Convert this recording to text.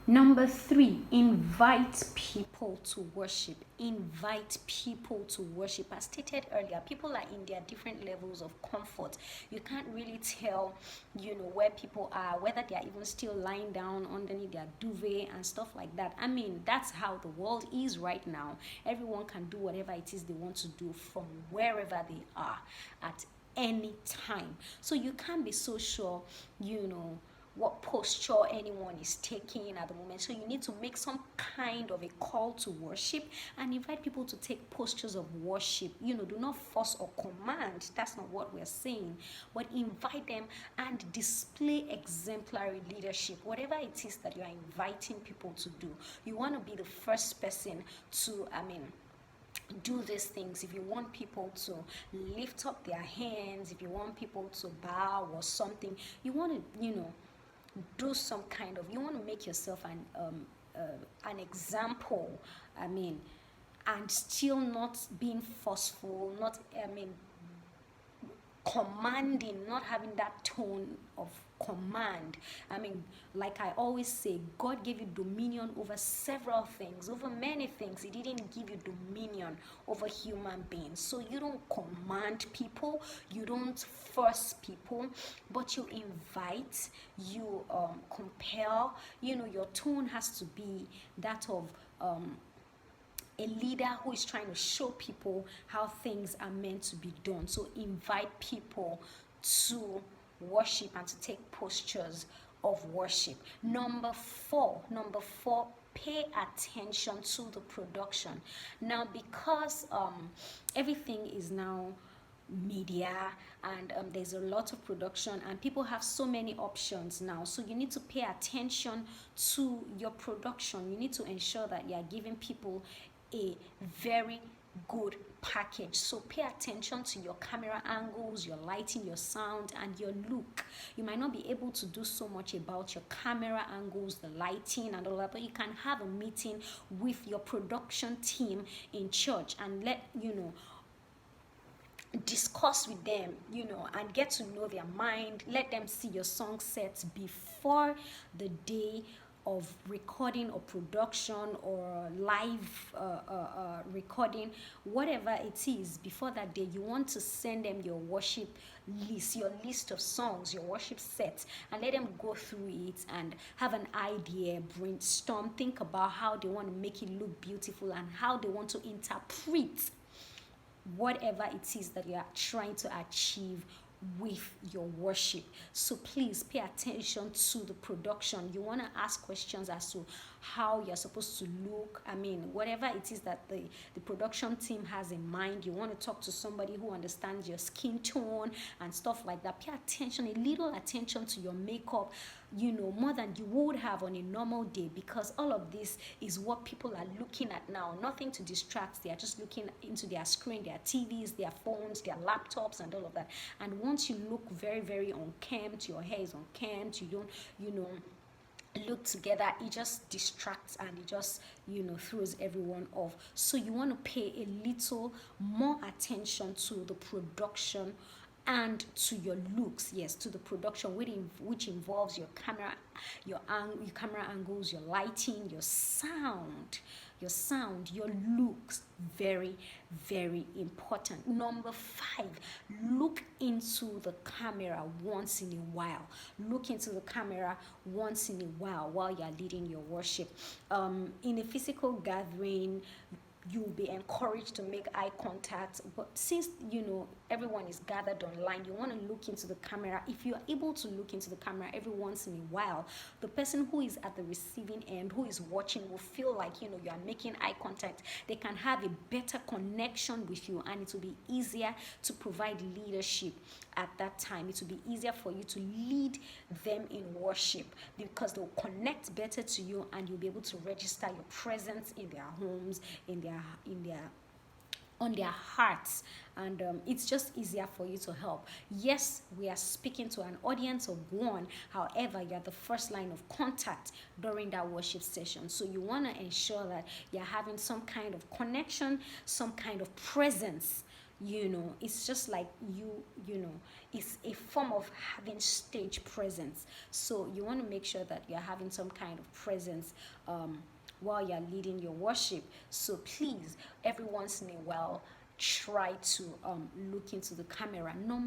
Number three, invite people to worship. Invite people to worship. As stated earlier, people are in their different levels of comfort. You can't really tell, where people are, whether they are even still lying down underneath their duvet and stuff like that. I mean, that's how the world is right now. Everyone can do whatever it is they want to do from wherever they are at any time. So you can't be so sure, what posture anyone is taking at the moment. So you need to make some kind of a call to worship and invite people to take postures of worship. Do not force or command. That's not what we're saying. But invite them and display exemplary leadership. Whatever it is that you are inviting people to do, you want to be the first person to, do these things. If you want people to lift up their hands, if you want people to bow or something, you want to, do some kind of, you want to make yourself an example. I mean, and still not being forceful, not, commanding, not having that tone of command. I mean, like I always say, God gave you dominion over several things, over many things. He didn't give you dominion over human beings. So you don't command people, you don't force people, but you invite, you compel. Your tone has to be that of a leader who is trying to show people how things are meant to be done. So invite people to worship and to take postures of worship. Number four, pay attention to the production. Now, because everything is now media, and there's a lot of production and people have so many options now, so you need to pay attention to your production. You need to ensure that you are giving people a very good package. So pay attention to your camera angles, your lighting, your sound, and your look. You might not be able to do so much about your camera angles, the lighting, and all that, but you can have a meeting with your production team in church and discuss with them, and get to know their mind. Let them see your song sets before the day of recording or production or live recording, whatever it is. Before that day, you want to send them your worship list, your list of songs, your worship set, and let them go through it and have an idea, brainstorm, think about how they want to make it look beautiful and how they want to interpret whatever it is that you are trying to achieve with your worship. So please pay attention to the production. You want to ask questions as to how you're supposed to look. I mean, whatever it is that the production team has in mind, you want to talk to somebody who understands your skin tone and stuff like that. Pay attention, a little attention to your makeup, more than you would have on a normal day, because all of this is what people are looking at now. Nothing to distract. They are just looking into their screen, their TVs, their phones, their laptops, and all of that. And once you look very, very unkempt, your hair is unkempt, you don't, look together, it just distracts and it just throws everyone off. So you want to pay a little more attention to the production and to your looks. Yes, to the production, which involves your camera, your camera angles, your lighting, your looks. Very, very important. Number 5, look into the camera once in a while. Look into the camera once in a while you're leading your worship. In a physical gathering, you'll be encouraged to make eye contact, but since everyone is gathered online, you want to look into the camera. If you are able to look into the camera every once in a while, the person who is at the receiving end, who is watching, will feel like you are making eye contact. They can have a better connection with you, and it will be easier to provide leadership at that time. It will be easier for you to lead them in worship, because they'll connect better to you, and you'll be able to register your presence in their homes, on their hearts, and it's just easier for you to help. Yes, we are speaking to an audience of one, however, you're the first line of contact during that worship session. So you want to ensure that you're having some kind of connection, some kind of presence, it's just like it's a form of having stage presence. So you want to make sure that you're having some kind of presence while you're leading your worship. So please, every once in a while, try to look into the camera. No